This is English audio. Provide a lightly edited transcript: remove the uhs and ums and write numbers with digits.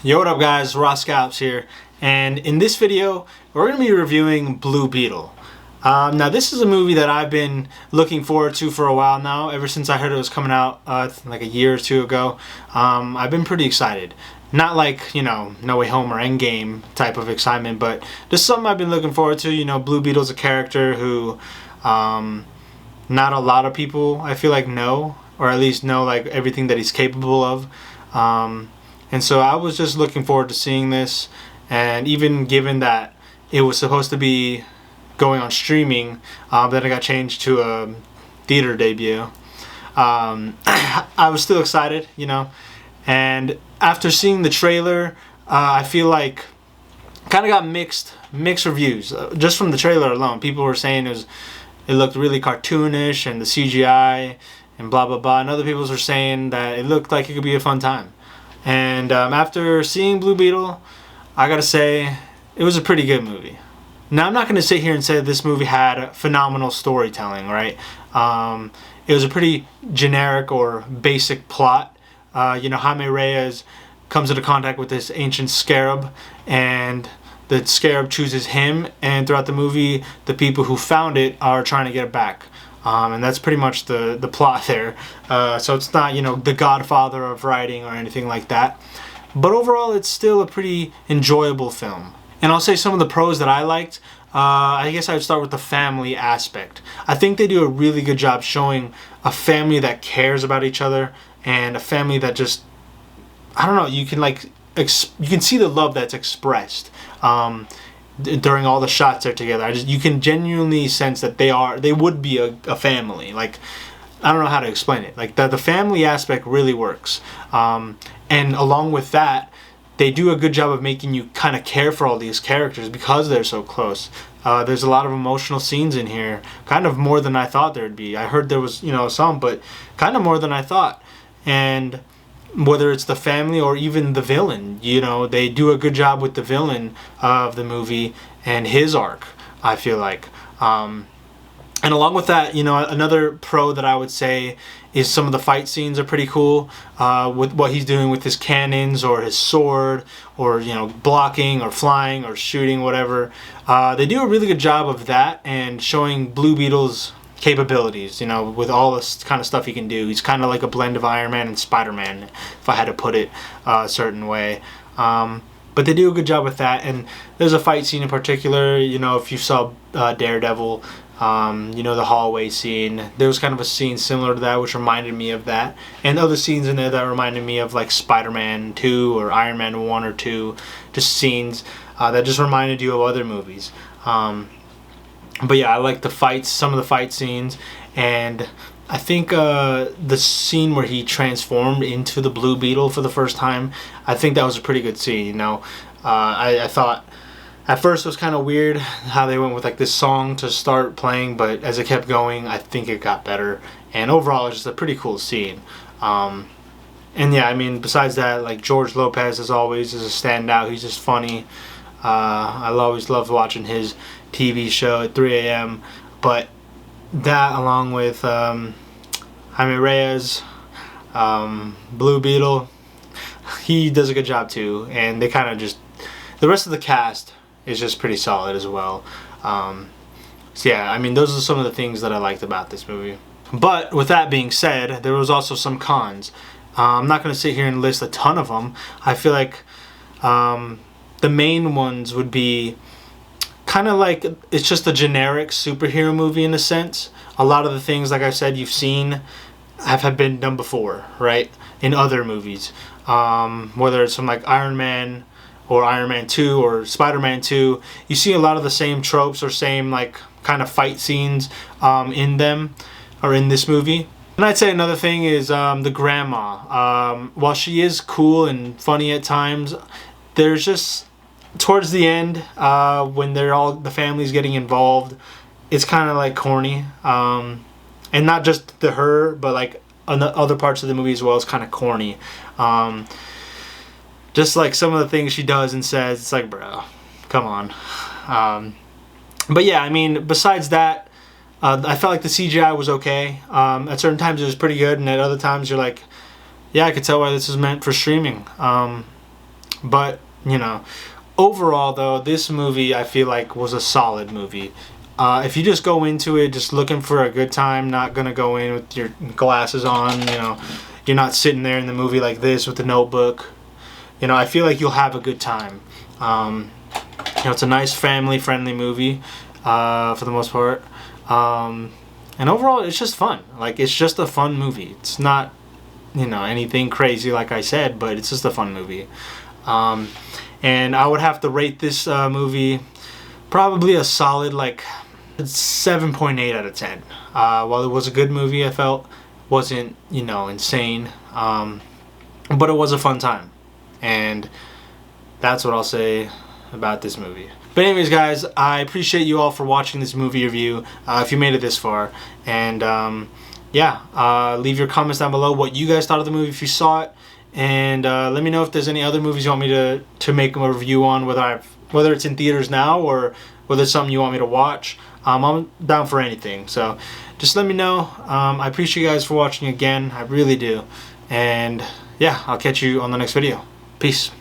Yo, what up guys, Raw Scalps here, and in this video we're going to be reviewing Blue Beetle. Now this is a movie that I've been looking forward to for a while now, ever since I heard it was coming out like a year or two ago. I've been pretty excited. Not like, No Way Home or Endgame type of excitement, but just something I've been looking forward to. Blue Beetle's a character who not a lot of people I feel like know, or at least know like everything that he's capable of. And so I was just looking forward to seeing this, and even given that it was supposed to be going on streaming, then it got changed to a theater debut. I was still excited, and after seeing the trailer, I feel like kind of got mixed reviews just from the trailer alone. People were saying it looked really cartoonish and the CGI and blah blah blah, and other people were saying that it looked like it could be a fun time. And after seeing Blue Beetle, I gotta say, it was a pretty good movie. Now, I'm not gonna sit here and say this movie had phenomenal storytelling, right? It was a pretty generic or basic plot. Jaime Reyes comes into contact with this ancient scarab, and the scarab chooses him, and throughout the movie, the people who found it are trying to get it back. And that's pretty much the plot there. So it's not, the godfather of writing or anything like that. But overall, it's still a pretty enjoyable film. And I'll say some of the pros that I liked. I guess I would start with the family aspect. I think they do a really good job showing a family that cares about each other, and a family that just, I don't know, you can you can see the love that's expressed. During all the shots they're together, you can genuinely sense that they would be a family. Like, I don't know how to explain it. Like the family aspect really works, and along with that, they do a good job of making you kind of care for all these characters because they're so close. There's a lot of emotional scenes in here, kind of more than I thought there'd be. I heard there was some, but kind of more than I thought. And whether it's the family or even the villain, they do a good job with the villain of the movie and his arc, I feel like. And along with that, another pro that I would say is some of the fight scenes are pretty cool, with what he's doing with his cannons or his sword, or blocking or flying or shooting, whatever. They do a really good job of that and showing Blue Beetle's capabilities, with all this kind of stuff he can do. He's kind of like a blend of Iron Man and Spider-Man, if I had to put it a certain way. But they do a good job with that. And there's a fight scene in particular, if you saw Daredevil, the hallway scene, there was kind of a scene similar to that which reminded me of that, and other scenes in there that reminded me of like Spider-Man 2 or Iron Man 1 or 2, just scenes that just reminded you of other movies. But yeah, I like some of the fight scenes, and I think the scene where he transformed into the Blue Beetle for the first time, I think that was a pretty good scene. I thought at first it was kind of weird how they went with like this song to start playing, but as it kept going, I think it got better, and overall it's just a pretty cool scene. And yeah, besides that, like George Lopez as always is a standout. He's just funny. I always loved watching his TV show at 3 a.m. But that, along with Jaime Reyes, Blue Beetle, he does a good job too. And they kind of the rest of the cast is just pretty solid as well. So yeah, those are some of the things that I liked about this movie. But with that being said, there was also some cons. I'm not going to sit here and list a ton of them. I feel like the main ones would be kind of like, it's just a generic superhero movie in a sense. A lot of the things, like I said, you've seen have been done before, right? In other movies. Whether it's from like Iron Man or Iron Man 2 or Spider-Man 2, you see a lot of the same tropes or same like kind of fight scenes in them, or in this movie. And I'd say another thing is the grandma. While she is cool and funny at times, there's just towards the end, when the family's getting involved, it's kind of like corny, and not just her, but like other parts of the movie as well is kind of corny. Just like some of the things she does and says, it's like, bro, come on. But yeah, besides that, I felt like the CGI was okay. At certain times it was pretty good, and at other times you're like, yeah, I could tell why this is meant for streaming. But, you know, overall though, this movie I feel like was a solid movie. If you just go into it just looking for a good time, not gonna go in with your glasses on, you know, you're not sitting there in the movie like this with the notebook, you know, I feel like you'll have a good time. You know, it's a nice family-friendly movie for the most part. And overall, it's just fun. Like, it's just a fun movie. It's not, you know, anything crazy like I said, but it's just a fun movie. And I would have to rate this movie probably a solid, like, 7.8 out of 10. While it was a good movie, I felt wasn't, you know, insane. But it was a fun time. And that's what I'll say about this movie. But anyways, guys, I appreciate you all for watching this movie review, if you made it this far. And yeah, leave your comments down below what you guys thought of the movie if you saw it. And let me know if there's any other movies you want me to make a review on, whether it's in theaters now or whether it's something you want me to watch. I'm down for anything, so just let me know. I appreciate you guys for watching again. I really do. And yeah, I'll catch you on the next video. Peace.